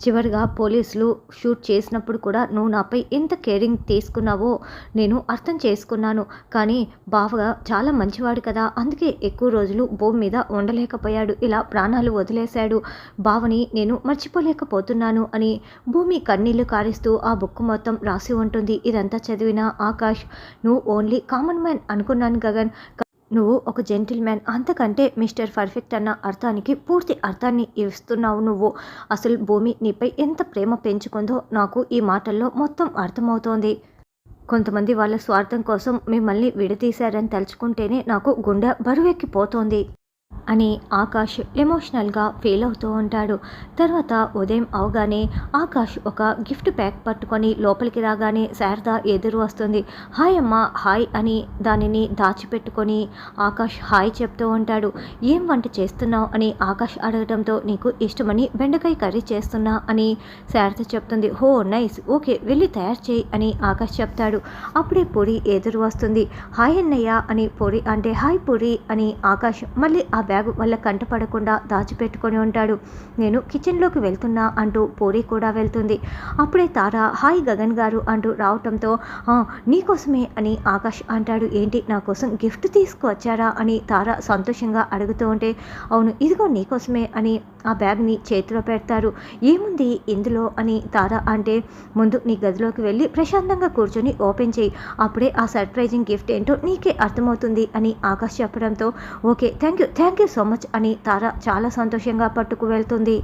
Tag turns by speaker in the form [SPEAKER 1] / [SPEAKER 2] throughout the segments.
[SPEAKER 1] చివరిగా పోలీసులు షూట్ చేసినప్పుడు కూడా నువ్వు నాపై ఎంత కేరింగ్ తీసుకున్నావో నేను అర్థం చేసుకున్నాను. కానీ బావ చాలా మంచివాడు కదా! అందుకే ఎక్కువ రోజులు భూమి మీద ఉండలేకపోయాడు. ఇలా ప్రాణాలు వదిలేశాడు. బావని నేను మర్చిపోలేకపోతున్నాను అని భూమి కన్నీళ్లు కారిస్తూ ఆ బుక్ మొత్తం రాసి ఉంటుంది. ఇదంతా చదివిన ఆకాష్, నువ్వు ఓన్లీ కామన్ మ్యాన్ అనుకున్నాను గగన్. నువ్వు ఒక జెంటిల్‌మ్యాన్. అంతకంటే మిస్టర్ పర్ఫెక్ట్ అన్న అర్థానికి పూర్తి అర్థాన్ని ఇస్తున్నావు నువ్వు. అసలు భూమి నీపై ఎంత ప్రేమ పెంచుకుందో నాకు ఈ మాటల్లో మొత్తం అర్థమవుతోంది. కొంతమంది వాళ్ళ స్వార్థం కోసం మిమ్మల్ని విడదీశారని తలుచుకుంటేనే నాకు గుండె బరువెక్కిపోతోంది అని ఆకాష్ ఎమోషనల్గా ఫీల్ అవుతూ ఉంటాడు. తర్వాత ఉదయం అవగానే ఆకాష్ ఒక గిఫ్ట్ ప్యాక్ పట్టుకొని లోపలికి రాగానే శారద ఎదురు వస్తుంది. హాయ్ అమ్మ, హాయ్ అని దానిని దాచిపెట్టుకొని ఆకాష్ హాయ్ చెప్తూ ఉంటాడు. ఏం వంట చేస్తున్నావు అని ఆకాష్ అడగడంతో నీకు ఇష్టమని బెండకాయ కర్రీ చేస్తున్నా అని శారద చెప్తుంది. హో నైస్, ఓకే వెళ్ళి తయారు చేయి అని ఆకాష్ చెప్తాడు. అప్పుడే పూరి ఎదురు వస్తుంది. హాయ్ అన్నయ్య అని పూరి అంటే హాయ్ పూరి అని ఆకాష్ మళ్ళీ ఆ బ్యాగ్ వల్ల కంటపడకుండా దాచిపెట్టుకొని ఉంటాడు. నేను కిచెన్లోకి వెళ్తున్నా అంటూ పూరి కూడా వెళ్తుంది. అప్పుడే తార హాయ్ గగన్ గారు అంటూ రావటంతో నీకోసమే అని ఆకాష్ అంటాడు. ఏంటి నా కోసం గిఫ్ట్ తీసుకువచ్చారా అని తార సంతోషంగా అడుగుతూ ఉంటే అవును ఇదిగో నీకోసమే అని ఆ బ్యాగ్ని చేతిలో పెడతారు. ఏముంది ఇందులో అని తార అంటే ముందు నీ గదిలోకి వెళ్ళి ప్రశాంతంగా కూర్చొని ఓపెన్ చేయి, అప్పుడే ఆ సర్ప్రైజింగ్ గిఫ్ట్ ఏంటో నీకే అర్థమవుతుంది అని ఆకాష్ చెప్పడంతో okay thank you so much అని తార చాలా సంతోషంగా పట్టుకు వెళ్తుంది.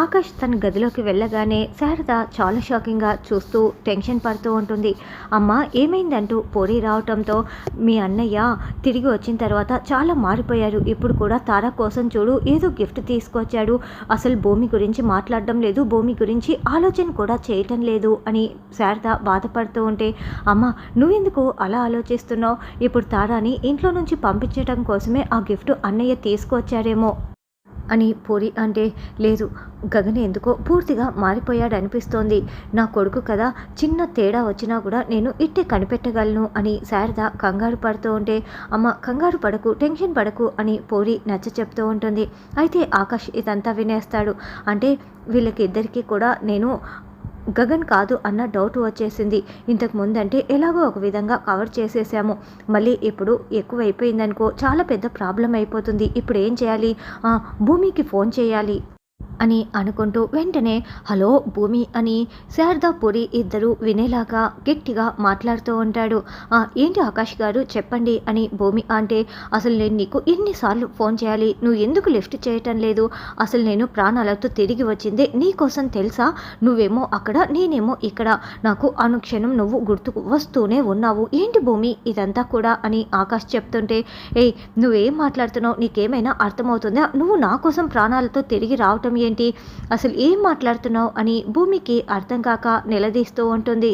[SPEAKER 1] ఆకాష్ తన గదిలోకి వెళ్ళగానే శారద చాలా షాకింగ్గా చూస్తూ టెన్షన్ పడుతూ ఉంటుంది. అమ్మ ఏమైందంటూ పూరి రావటంతో మీ అన్నయ్య తిరిగి వచ్చిన తర్వాత చాలా మారిపోయారు. ఇప్పుడు కూడా తార కోసం చూడు ఏదో గిఫ్ట్ తీసుకొచ్చాడు. అసలు భూమి గురించి మాట్లాడడం లేదు, భూమి గురించి ఆలోచన కూడా చేయటం లేదు అని శారద బాధపడుతూ ఉంటే అమ్మ నువ్వెందుకు అలా ఆలోచిస్తున్నావు? ఇప్పుడు తారాని ఇంట్లో నుంచి పంపించడం కోసమే ఆ గిఫ్ట్ అన్నయ్య తీసుకొచ్చారేమో అని పూరి అంటే లేదు గగన్ ఎందుకో పూర్తిగా మారిపోయాడనిపిస్తోంది. నా కొడుకు కదా, చిన్న తేడా వచ్చినా కూడా నేను ఇట్టే కనిపెట్టగలను అని శారద కంగారు పడుతూ ఉంటే అమ్మ కంగారు పడకు, టెన్షన్ పడకు అని పూరి నచ్చ చెప్తూ ఉంటుంది. అయితే ఆకాష్ ఇదంతా వినేస్తాడు. అంటే వీళ్ళకి ఇద్దరికీ కూడా నేను గగన్ కాదు అన్న డౌట్ వచ్చేసింది. ఇంతకు ముందంటే ఎలాగో ఒక విధంగా కవర్ చేసేసాము, మళ్ళీ ఇప్పుడు ఎక్కువైపోయిందనుకో చాలా పెద్ద ప్రాబ్లం అయిపోతుంది. ఇప్పుడు ఏం చేయాలి? భూమికి ఫోన్ చేయాలి అని అనుకుంటూ వెంటనే హలో భూమి అని శారదా పూరి ఇద్దరు వినేలాగా గట్టిగా మాట్లాడుతూ ఉంటాడు. ఏంటి ఆకాష్ గారు చెప్పండి అని భూమి అంటే అసలు నేను నీకు ఎన్నిసార్లు ఫోన్ చేయాలి, నువ్వు ఎందుకు లిఫ్ట్ చేయటం లేదు? అసలు నేను ప్రాణాలతో తిరిగి వచ్చిందే నీకోసం తెలుసా? నువ్వేమో అక్కడ నేనేమో ఇక్కడ, నాకు అనుక్షణం నువ్వు గుర్తుకు వస్తూనే ఉన్నావు. ఏంటి భూమి ఇదంతా కూడా అని ఆకాష్ చెప్తుంటే ఏయ్ నువ్వేం మాట్లాడుతున్నావు, నీకేమైనా అర్థమవుతుందా? నువ్వు నా కోసం ప్రాణాలతో తిరిగి రావటం ఏంటి, అసలు ఏం మాట్లాడుతున్నావు అని భూమికి అర్థం కాక నిలదీస్తూ ఉంటుంది.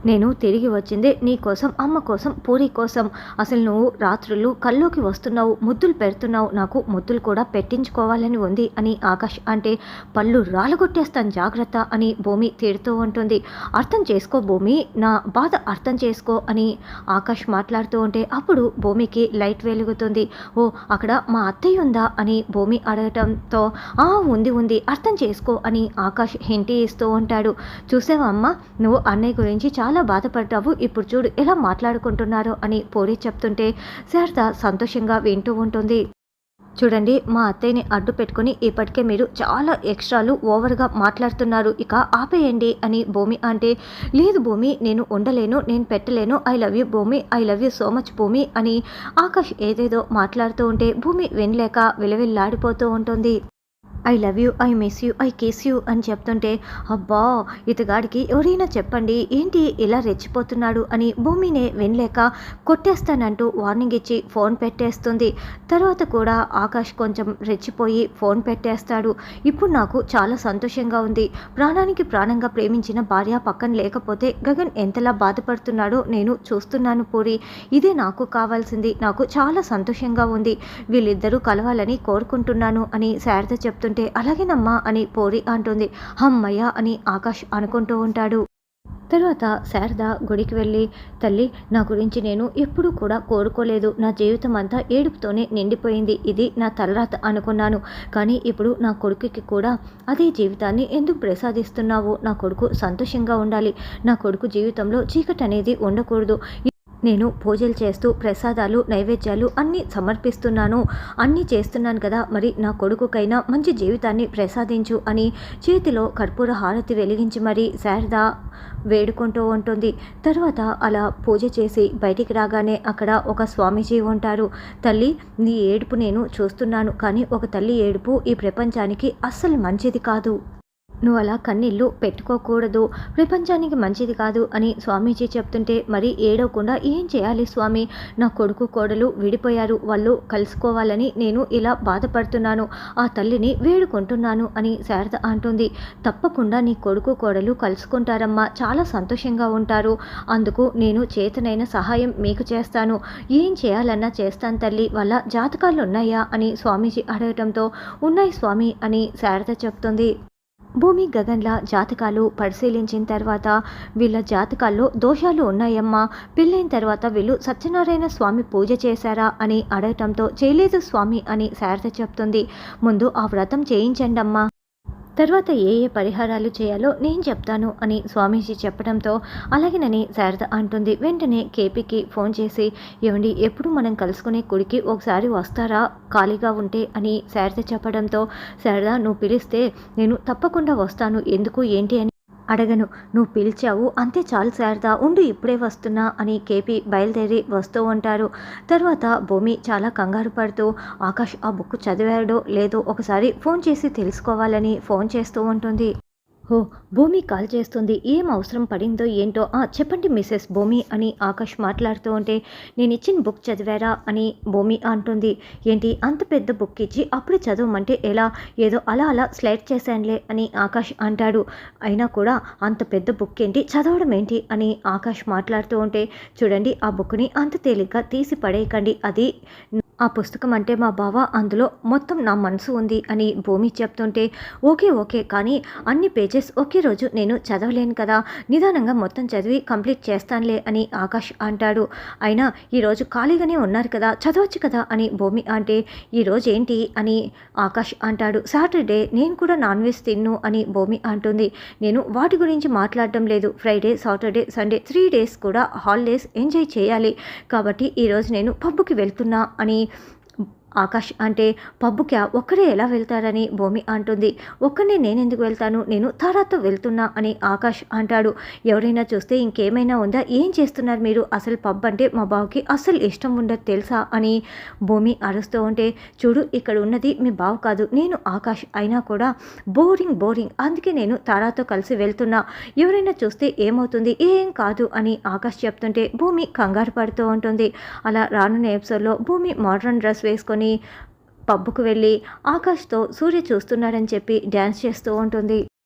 [SPEAKER 1] నేను తిరిగి వచ్చిందే నీ కోసం, అమ్మ కోసం, పూరి కోసం. అసలు నువ్వు రాత్రులు కల్లోకి వస్తున్నావు, ముద్దులు పెడుతున్నావు, నాకు ముద్దులు కూడా పెట్టించుకోవాలని ఉంది అని ఆకాష్ అంటే పళ్ళు రాలగొట్టేస్తాను జాగ్రత్త అని భూమి తిడుతూ ఉంటుంది. అర్థం చేసుకో భూమి, నా బాధ అర్థం చేసుకో అని ఆకాష్ మాట్లాడుతూ ఉంటే అప్పుడు భూమికి లైట్ వెలుగుతుంది. ఓ అక్కడ మా అత్తయ్య ఉందా అని భూమి అడగటంతో ఉంది అర్థం చేసుకో అని ఆకాష్ హింటి ఇస్తూ ఉంటాడు. చూసావా అమ్మ, నువ్వు అన్నయ్య గురించి చాలా బాధపడ్డావు, ఇప్పుడు చూడు ఎలా మాట్లాడుకుంటున్నారో అని పూరి చెప్తుంటే శారద సంతోషంగా వింటూ ఉంటుంది. చూడండి మా అత్తయ్యని అడ్డు పెట్టుకుని ఇప్పటికే మీరు చాలా ఎక్స్ట్రాలు ఓవర్గా మాట్లాడుతున్నారు, ఇక ఆపేయండి అని భూమి అంటే లేదు భూమి నేను ఉండలేను, నేను పెట్టలేను, ఐ లవ్ యూ భూమి, I love you so much భూమి అని ఆకాష్ ఏదేదో మాట్లాడుతూ ఉంటే భూమి వినలేక విలవిల్లాడిపోతూ ఉంటుంది. I love you, I miss you, I kiss you అని చెప్తుంటే అబ్బా ఇతగాడికి ఎవరైనా చెప్పండి ఏంటి ఇలా రెచ్చిపోతున్నాడు అని భూమినే వినలేక కొట్టేస్తానంటూ వార్నింగ్ ఇచ్చి ఫోన్ పెట్టేస్తుంది. తర్వాత కూడా ఆకాష్ కొంచెం రెచ్చిపోయి ఫోన్ పెట్టేస్తాడు. ఇప్పుడు నాకు చాలా సంతోషంగా ఉంది, ప్రాణానికి ప్రాణంగా ప్రేమించిన భార్య పక్కన లేకపోతే గగన్ ఎంతలా బాధపడుతున్నాడో నేను చూస్తున్నాను పూరి, ఇదే నాకు కావాల్సింది, నాకు చాలా సంతోషంగా ఉంది, వీళ్ళిద్దరూ కలవాలని కోరుకుంటున్నాను అని శారద చెప్తుంది. అలాగేనమ్మా అని పూరి అంటుంది. అమ్మయ్య అని ఆకాష్ అనుకుంటూ ఉంటాడు. తర్వాత శారద గుడికి వెళ్ళి, తల్లి నా గురించి నేను ఎప్పుడూ కూడా కోరుకోలేదు. నా జీవితం అంతా ఏడుపుతోనే నిండిపోయింది. ఇది నా తలరాత అనుకున్నాను. కానీ ఇప్పుడు నా కొడుకుకి కూడా అదే జీవితాన్ని ఎందుకు ప్రసాదిస్తున్నావు? నా కొడుకు సంతోషంగా ఉండాలి. నా కొడుకు జీవితంలో చీకటి అనేది ఉండకూడదు. నేను పూజలు చేస్తూ ప్రసాదాలు నైవేద్యాలు అన్నీ సమర్పిస్తున్నాను, అన్నీ చేస్తున్నాను కదా, మరి నా కొడుకుకైనా మంచి జీవితాన్ని ప్రసాదించు అని చేతిలో కర్పూర హారతి వెలిగించి మరీ శారద వేడుకుంటూ ఉంటుంది. తర్వాత అలా పూజ చేసి బయటికి రాగానే అక్కడ ఒక స్వామీజీ ఉంటారు. తల్లి, నీ ఏడుపు నేను చూస్తున్నాను, కానీ ఒక తల్లి ఏడుపు ఈ ప్రపంచానికి అస్సలు మంచిది కాదు. నువ్వు అలా కన్నీళ్ళు పెట్టుకోకూడదు, ప్రపంచానికి మంచిది కాదు అని స్వామీజీ చెప్తుంటే, మరి ఏడవకుండా ఏం చేయాలి స్వామి? నా కొడుకు కోడలు విడిపోయారు, వాళ్ళు కలుసుకోవాలని నేను ఇలా బాధపడుతున్నాను, ఆ తల్లిని వేడుకుంటున్నాను అని శారద అంటుంది. తప్పకుండా నీ కొడుకు కోడలు కలుసుకుంటారమ్మా, చాలా సంతోషంగా ఉంటారు. అందుకు నేను చేతనైన సహాయం మీకు చేస్తాను, ఏం చేయాలన్నా చేస్తాను తల్లి. వాళ్ళ జాతకాలు ఉన్నాయా అని స్వామీజీ అడగటంతో, ఉన్నాయి స్వామి అని శారద చెప్తుంది. భూమి గగన్ల జాతకాలు పరిశీలించిన తర్వాత, వీళ్ళ జాతకాల్లో దోషాలు ఉన్నాయమ్మా, పెళ్ళైన తర్వాత వీళ్ళు సత్యనారాయణ స్వామి పూజ చేశారా అని అడగటంతో, చేయలేదు స్వామి అని శారద చెప్తుంది. ముందు ఆ వ్రతం చేయించండమ్మా, తర్వాత ఏ ఏ పరిహారాలు చేయాలో నేను చెప్తాను అని స్వామీజీ చెప్పడంతో, అలాగేనని శారద అంటుంది. వెంటనే కేపీకి ఫోన్ చేసి, ఏమండి ఎప్పుడు మనం కలుసుకునే గుడికి ఒకసారి వస్తారా ఖాళీగా ఉంటే అని శారద చెప్పడంతో, శారద నువ్వు పిలిస్తే నేను తప్పకుండా వస్తాను, ఎందుకు ఏంటి అని అడగను, నువ్వు పిలిచావు అంతే చాలు శారద, ఉండు ఇప్పుడే వస్తున్నా అని కేపీ బయలుదేరి వస్తూ ఉంటారు. తర్వాత భూమి చాలా కంగారు పడుతూ, ఆకాష్ ఆ బుక్ చదివాడో లేదో ఒకసారి ఫోన్ చేసి తెలుసుకోవాలని ఫోన్ చేస్తూ ఉంటుంది. ఓ భూమి కాల్ చేస్తుంది, ఏం అవసరం పడిందో ఏంటో, చెప్పండి మిసెస్ భూమి అని ఆకాష్ మాట్లాడుతూ ఉంటే, నేను ఇచ్చిన బుక్ చదివారా అని భూమి అంటుంది. ఏంటి అంత పెద్ద బుక్ ఇచ్చి అప్పుడే చదవమంటే ఎలా? ఏదో అలా అలా స్లైడ్ చేశానులే అని ఆకాష్ అంటాడు. అయినా కూడా అంత పెద్ద బుక్ ఏంటి, చదవడం ఏంటి అని ఆకాష్ మాట్లాడుతూ ఉంటే, చూడండి ఆ బుక్ని అంత తేలిగ్గా తీసి పడేయకండి, అది ఆ పుస్తకం అంటే మా బావ, అందులో మొత్తం నా మనసు ఉంది అని భూమి చెప్తుంటే, ఓకే ఓకే, కానీ అన్ని పేజెస్ ఒకే రోజు నేను చదవలేను కదా, నిదానంగా మొత్తం చదివి కంప్లీట్ చేస్తానులే అని ఆకాష్ అంటాడు. అయినా ఈరోజు ఖాళీగానే ఉన్నారు కదా, చదవచ్చు కదా అని భూమి అంటే, ఈరోజు ఏంటి అని ఆకాష్ అంటాడు. సాటర్డే, నేను కూడా నాన్ వెజ్ తిన్ను అని భూమి అంటుంది. నేను వాటి గురించి మాట్లాడడం లేదు, ఫ్రైడే సాటర్డే సండే 3 days కూడా హాలిడేస్ ఎంజాయ్ చేయాలి, కాబట్టి ఈరోజు నేను పబ్బుకి వెళ్తున్నా అని ఆకాష్ అంటే, పబ్బుకి ఒక్కడే ఎలా వెళ్తారని భూమి అంటుంది. ఒక్కనే నేనెందుకు వెళ్తాను, నేను తారాతో వెళ్తున్నా అని ఆకాష్ అంటాడు. ఎవరైనా చూస్తే ఇంకేమైనా ఉందా, ఏం చేస్తున్నారు మీరు, అసలు పబ్ అంటే మా బావకి అస్సలు ఇష్టం ఉండదు తెలుసా అని భూమి అరుస్తూ ఉంటే, చూడు ఇక్కడ ఉన్నది మీ బావ కాదు, నేను ఆకాష్, అయినా కూడా బోరింగ్, అందుకే నేను తారాతో కలిసి వెళ్తున్నా, ఎవరైనా చూస్తే ఏమవుతుంది, ఏం కాదు అని ఆకాష్ చెప్తుంటే భూమి కంగారు పడుతూ ఉంటుంది. అలా రానున్న ఎపిసోడ్లో భూమి మోడ్రన్ డ్రెస్ వేసుకొని పబ్బుకు వెళ్ళి ఆకాష్తో సూర్య చూస్తున్నాడని చెప్పి డ్యాన్స్ చేస్తూ ఉంటుంది.